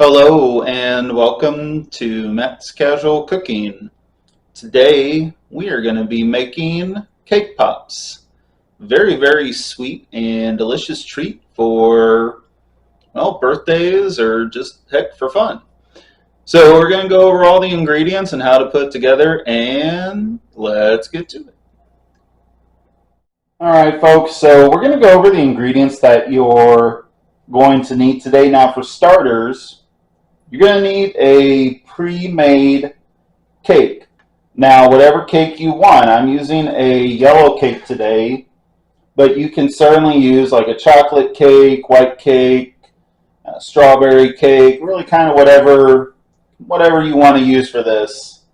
Hello and welcome to Matt's Casual Cooking. Today we are going to be making cake pops. Very sweet and delicious treat for, well, birthdays or just heck for fun. So we're going to go over all the ingredients and how to put it together, and let's get to it. Alright folks, so we're going to go over the ingredients that you're going to need today. Now for starters, you're going to need a pre-made cake. Now, whatever cake you want, I'm using a yellow cake today, but you can certainly use like a chocolate cake, white cake, strawberry cake, really kind of whatever you want to use for this.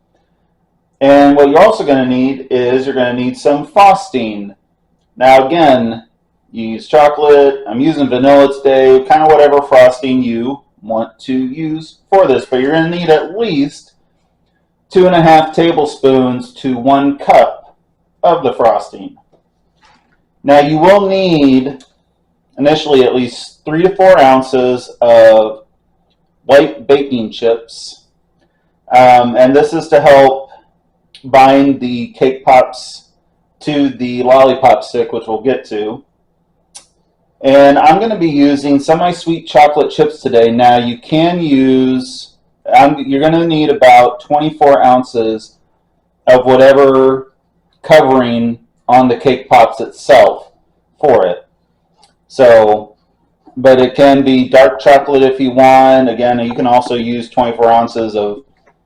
And what you're also going to need is you're going to need some frosting. Now again, you use chocolate, I'm using vanilla today, kind of whatever frosting you want to use for this, but you're going to need at least 2.5 tablespoons to 1 cup of the frosting. Now you will need initially at least 3 to 4 ounces of white baking chips, and this is to help bind the cake pops to the lollipop stick, which we'll get to. And I'm going to be using semi-sweet chocolate chips today. Now you can use, you're going to need about 24 ounces of whatever covering on the cake pops itself for it. So, but it can be dark chocolate if you want. Again, you can also use 24 ounces of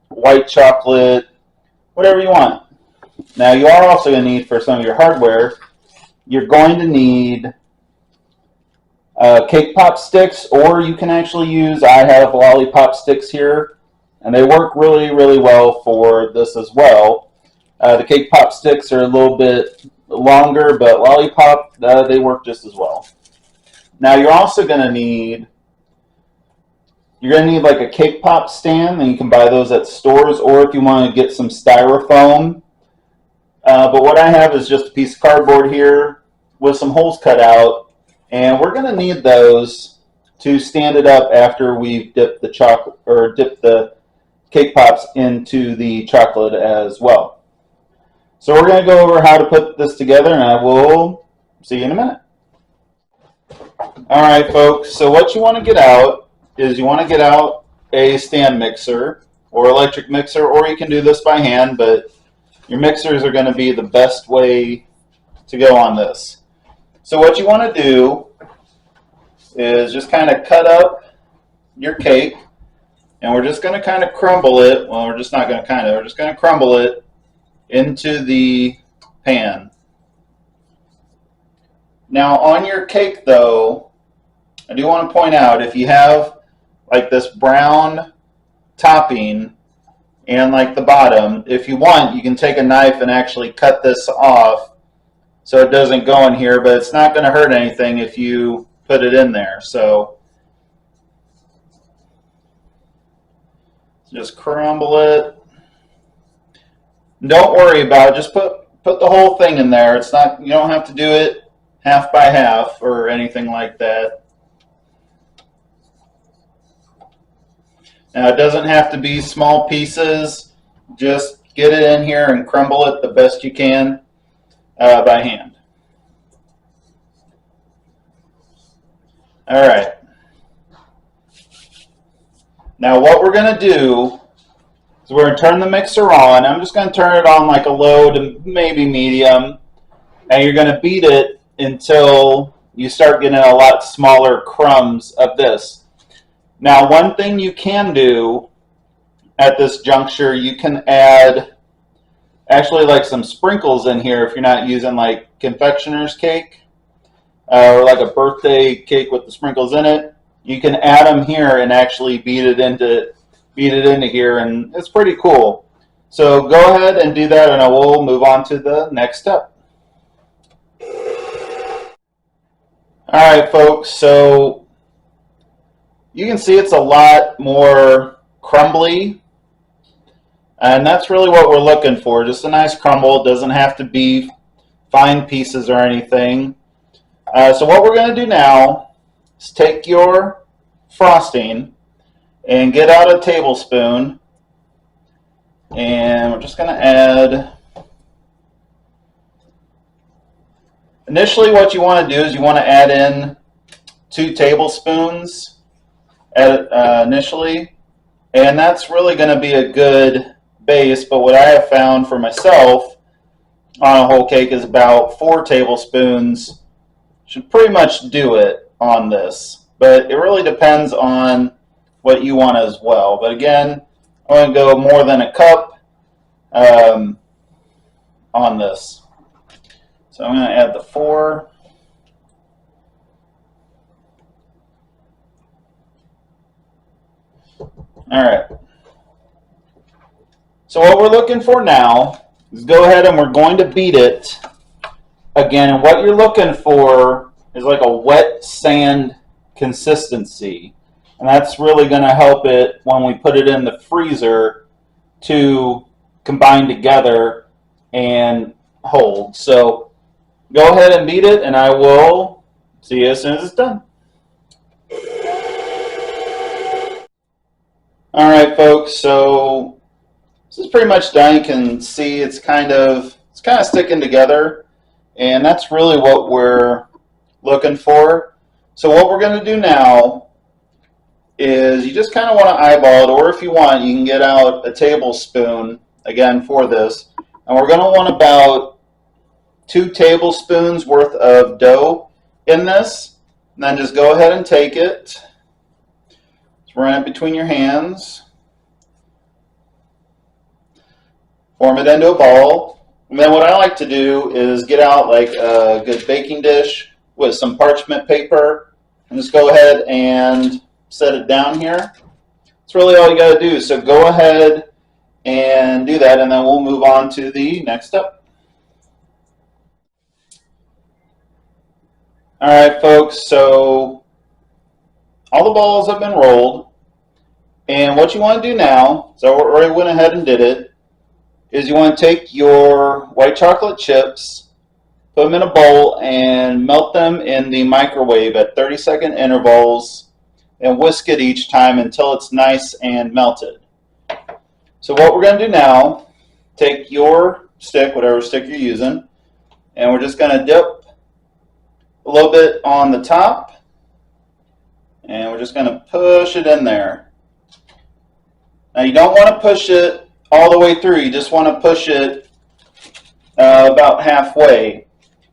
white chocolate, whatever you want. Now you are also going to need, for some of your hardware, you're going to need cake pop sticks, or you can actually use, I have lollipop sticks here, and they work really well for this as well. The cake pop sticks are a little bit longer, but lollipop, they work just as well. Now you're also going to need, like a cake pop stand, and you can buy those at stores, or if you want to get some styrofoam. But what I have is just a piece of cardboard here with some holes cut out. And we're going to need those to stand it up after we've dipped the chocolate, or dipped the cake pops into the chocolate as well. So we're going to go over how to put this together, and I will see you in a minute. Alright folks, so what you want to get out is you want to get out a stand mixer or electric mixer, or you can do this by hand, but your mixers are going to be the best way to go on this. So what you want to do is just kind of cut up your cake, and we're just going to kind of crumble it. Well, we're just not going to kind of, we're just going to crumble it into the pan. Now on your cake though, I do want to point out, if you have like this brown topping and like the bottom, if you want, you can take a knife and actually cut this off so it doesn't go in here, but it's not going to hurt anything if you put it in there. So just crumble it. Don't worry about it. Just put the whole thing in there. It's not, you don't have to do it half by half or anything like that. Now it doesn't have to be small pieces. Just get it in here and crumble it the best you can. By hand. All right. Now what we're going to do is we're going to turn the mixer on. I'm just going to turn it on like a low to maybe medium, and you're going to beat it until you start getting a lot smaller crumbs of this. Now one thing you can do at this juncture, you can add actually like some sprinkles in here if you're not using like confectioner's cake or like a birthday cake with the sprinkles in it. You can add them here and actually beat it into here, and it's pretty cool. So go ahead and do that, and I will move on to the next step. Alright folks, so you can see it's a lot more crumbly. And that's really what we're looking for, just a nice crumble. It doesn't have to be fine pieces or anything. So what we're going to do now is take your frosting and get out a tablespoon, and we're just going to add. Initially, what you want to do is you want to add in 2 tablespoons initially, and that's really going to be a good base. But what I have found for myself on a whole cake is about 4 tablespoons should pretty much do it on this. But it really depends on what you want as well. But again, I'm going to go more than a cup on this. So I'm going to add the 4. All right. So what we're looking for now is go ahead and we're going to beat it again. And what you're looking for is like a wet sand consistency. And that's really going to help it when we put it in the freezer to combine together and hold. So go ahead and beat it, and I will see you as soon as it's done. All right, folks, so this is pretty much done. You can see it's kind of sticking together, and that's really what we're looking for. So what we're going to do now is you just kind of want to eyeball it, or if you want, you can get out a tablespoon again for this, and we're going to want about 2 tablespoons worth of dough in this, and then just go ahead and take it. Just run it between your hands. Form it into a ball. And then what I like to do is get out like a good baking dish with some parchment paper and just go ahead and set it down here. That's really all you got to do. So go ahead and do that, and then we'll move on to the next step. All right, folks, so all the balls have been rolled, and what you want to do now, so we already went ahead and did it, is you want to take your white chocolate chips, put them in a bowl, and melt them in the microwave at 30-second intervals, and whisk it each time until it's nice and melted. So what we're going to do now, take your stick, whatever stick you're using, and we're just going to dip a little bit on the top, and we're just going to push it in there. Now you don't want to push it all the way through, you just want to push it about halfway.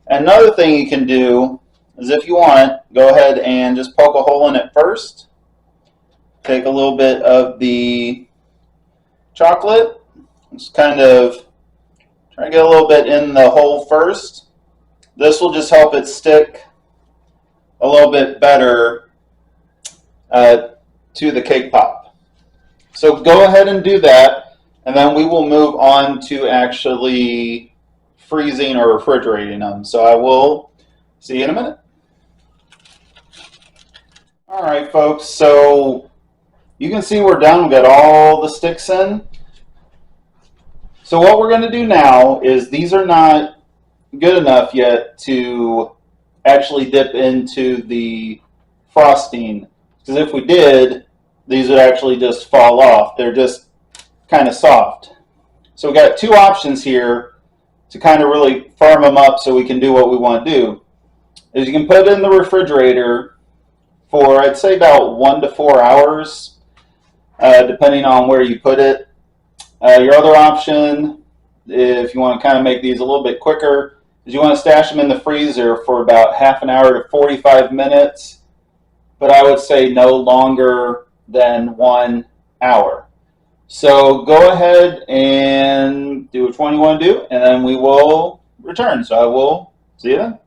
Another thing you can do is, if you want, go ahead and just poke a hole in it first. Take a little bit of the chocolate, just kind of try to get a little bit in the hole first. This will just help it stick a little bit better to the cake pop. So go ahead and do that, and then we will move on to actually freezing or refrigerating them. So I will see you in a minute. All right, folks, so you can see we're done. We've got all the sticks in. So what we're going to do now is, these are not good enough yet to actually dip into the frosting, because if we did, these would actually just fall off. They're just kind of soft. So we've got 2 options here to kind of really firm them up so we can do what we want to do. Is you can put it in the refrigerator for, I'd say, about 1 to 4 hours, depending on where you put it. Your other option, if you want to kind of make these a little bit quicker, is you want to stash them in the freezer for about half an hour to 45 minutes, but I would say no longer than 1 hour. So go ahead and do what you want to do, and then we will return. So I will see you then.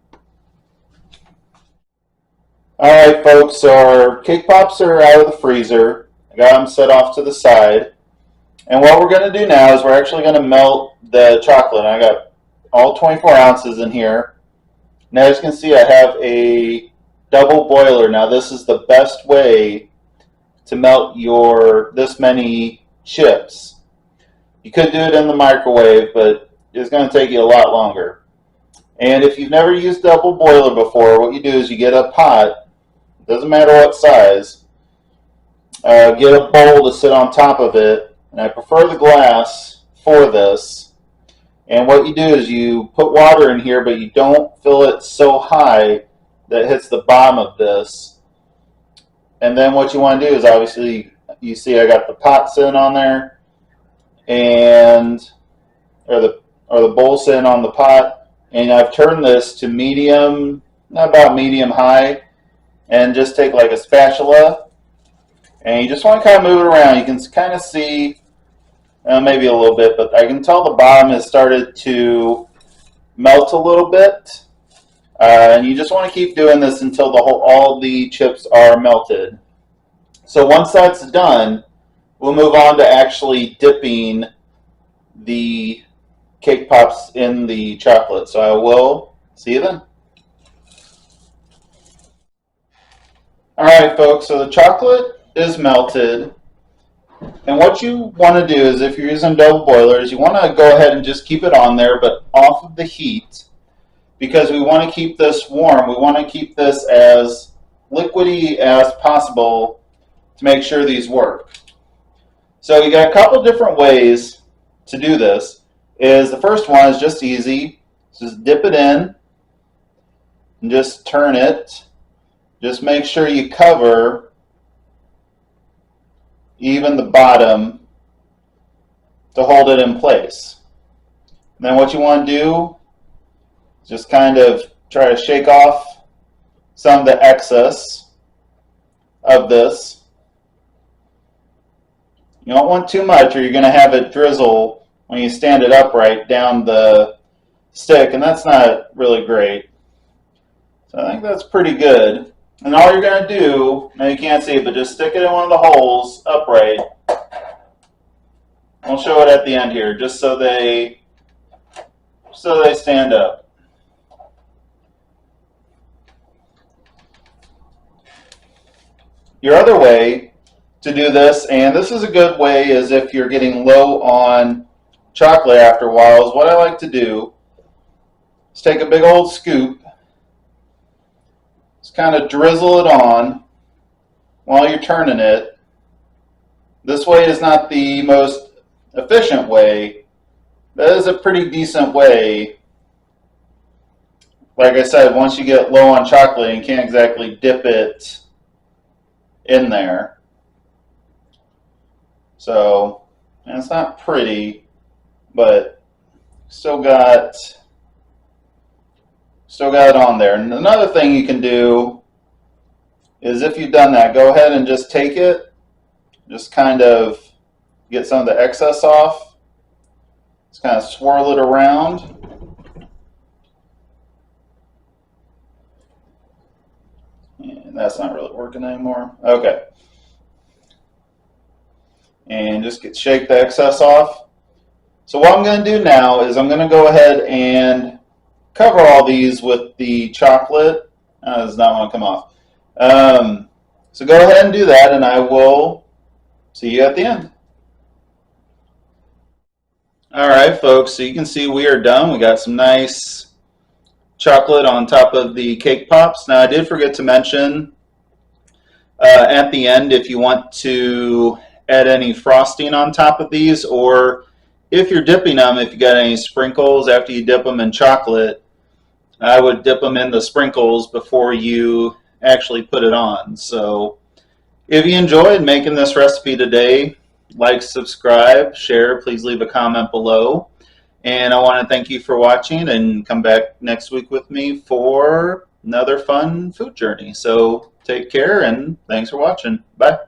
All right, folks, so our cake pops are out of the freezer. I got them set off to the side. And what we're going to do now is we're actually going to melt the chocolate. I got all 24 ounces in here. Now, as you can see, I have a double boiler. Now, this is the best way to melt this many chips. You could do it in the microwave, but it's going to take you a lot longer. And if you've never used double boiler before, what you do is you get a pot, doesn't matter what size, get a bowl to sit on top of it, and I prefer the glass for this. And what you do is you put water in here, but you don't fill it so high that it hits the bottom of this. And then what you want to do is, obviously, you see I got the pot sitting on there, and or the bowl sitting on the pot, and I've turned this to medium, about medium high, and just take like a spatula, and you just want to kind of move it around. You can kind of see, maybe a little bit, but I can tell the bottom has started to melt a little bit. And you just want to keep doing this until all the chips are melted. So once that's done, we'll move on to actually dipping the cake pops in the chocolate. So I will see you then. Alright folks, so the chocolate is melted. And what you want to do is, if you're using double boilers, you want to go ahead and just keep it on there, but off of the heat, because we want to keep this warm. We want to keep this as liquidy as possible to make sure these work. So you got a couple different ways to do this. The first one is just easy. Just dip it in and just turn it. Just make sure you cover even the bottom to hold it in place. And then what you want to do, just kind of try to shake off some of the excess of this. You don't want too much, or you're going to have it drizzle when you stand it upright down the stick, and that's not really great. So I think that's pretty good. And all you're going to do, now you can't see it, but just stick it in one of the holes upright. I'll show it at the end here, just so they stand up. Your other way to do this, and this is a good way, is if you're getting low on chocolate after a while, is what I like to do is take a big old scoop, just kind of drizzle it on while you're turning it. This way is not the most efficient way, but it is a pretty decent way. Like I said, once you get low on chocolate, you can't exactly dip it in there. So, and it's not pretty, but still got it on there. And another thing you can do is, if you've done that, go ahead and just take it, just kind of get some of the excess off. Just kind of swirl it around. And that's not really working anymore. Okay. And just shake the excess off. So what I'm going to do now is I'm going to go ahead and cover all these with the chocolate. Does not want to come off. So go ahead and do that, and I will see you at the end. Alright folks, so you can see we are done. We got some nice chocolate on top of the cake pops. Now I did forget to mention at the end, if you want to add any frosting on top of these, or if you're dipping them, if you got any sprinkles after you dip them in chocolate, I would dip them in the sprinkles before you actually put it on. So if you enjoyed making this recipe today, like, subscribe, share, please leave a comment below. And I want to thank you for watching, and come back next week with me for another fun food journey. So take care, and thanks for watching. Bye.